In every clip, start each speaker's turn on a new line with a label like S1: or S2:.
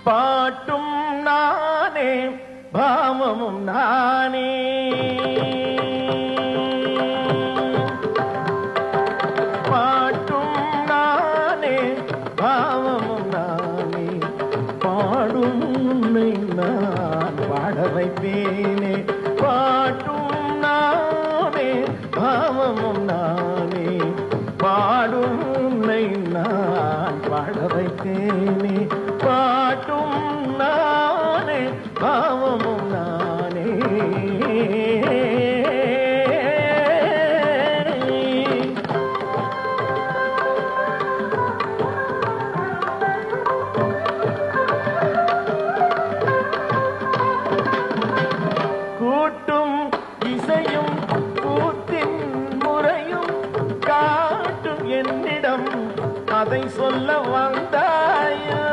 S1: பாட்டும் நானே பாவமும் நானே பாட்டும் நானே பாவமும் நானே பாடும் உன்னை நான் பாட வைப்பேனே பாட்டும் நானே பாவமும் நானே பாடும் உன்னை நான் பாட வைப்பேனே பாட்டும் நானே பாவமும் நானே கூட்டும் இசையும் கூத்தின் முறையும் காட்டும் என்னிடம் அதை சொல்ல வந்தாயா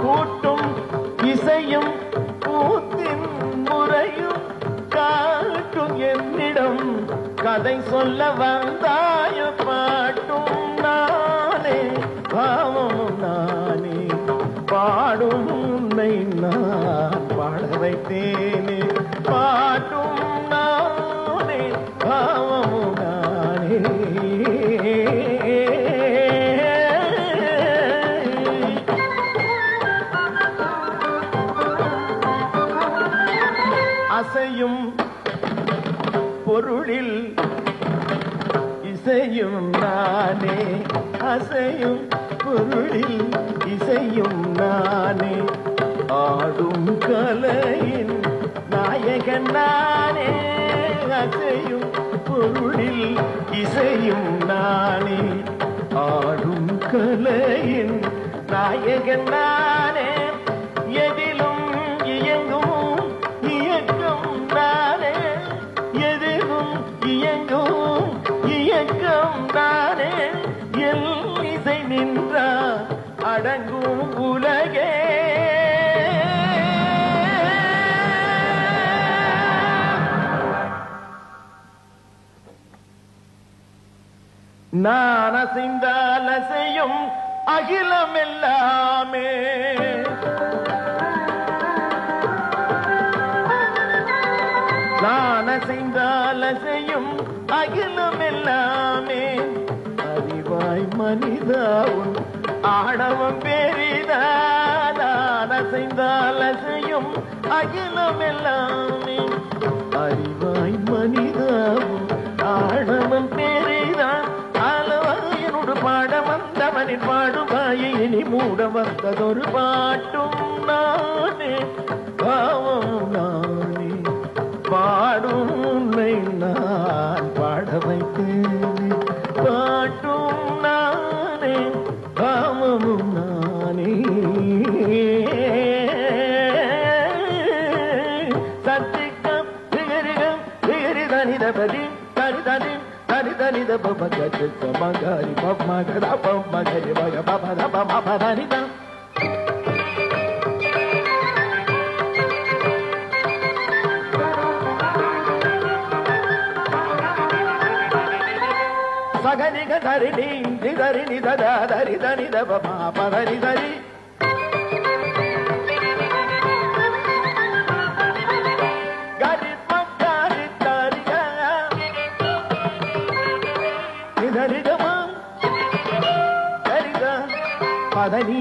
S1: கூட்டும் இசையும் கூத்தின் முறையும் காட்டும் என்னிடம் கதை சொல்ல வந்தாய பாட்டும் நானே பாவமும் நானே பாடும் உன்னை நான் பாட வைத்தேனே பாட்டும் நானே பாவமும் நானே அசையும் பொருளில் இசையும் நானே அசையும் பொருளில் இசையும் நானே ஆடும் கலையின் நாயகன் நானே அசையும் பொருளில் இசையும் நானே ஆடும் கலையின் நாயகன் நானே எதிலும் இயங்கும் இயக்கம் நானே எதிலும் இயங்கும் இயக்கம் நானே எல் இசை நின்றா அடங்கும் உலகே நான் அசைந்தால் அசையும் அகிலம் எல்லாமே நான் அசைந்தால் அசையும் அகிலம் எல்லாமே அறிவாய் மனிதாவும் ஆடவம் பெரிதான் நான் அசைந்தால் அசையும் அகிலம் எல்லாமே அறிவாய் மனிதாவும் ஆடவம் பெரிதான் ஆலவாயனோடு பாட வந்தவனின் பாடும் வாயை இனி மூட வந்ததொரு பாட்டும் நானே பாவம் நானே பாடும் உன்னை நான் பாட வைத்தேனே பாட்டும் நானே பாவமும் நானே சத்திகம் திகரிகம் திகரிதனிதபதி தனிதனி தனிதனித பமகரி பமகரி பமகர பமகரி பக பமத பமபதனித சகனிக தரிணி நிதரிணி தரி தனித பமபதனி தரி பதனி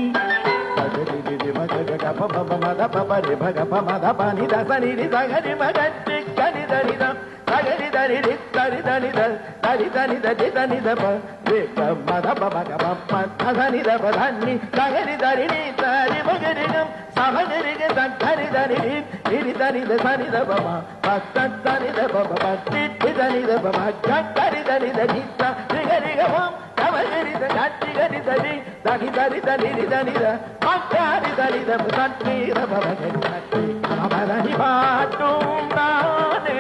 S1: பதனி மகட மத பபரி பக பமத பனி தசனி சகரி மகத்தி கனி தனிதம் சகரி தரி தரி தனித தரி தனித தனித மத பபக பப்ப தசனித பதனி சகரி தரிணி தரி மகரிகம் சமகரிக தரி தரி இரி தனித சனித பமா பத்த தனித பப பத்தி தனித பமா கரி தனித நித்த ரிகரிகமம் கமகரித கட்டி கரி தரி தனி தரி தனி தனித அக்காரி தனித தன்னீர பபக கட்டி அமரனி பாட்டும் தானே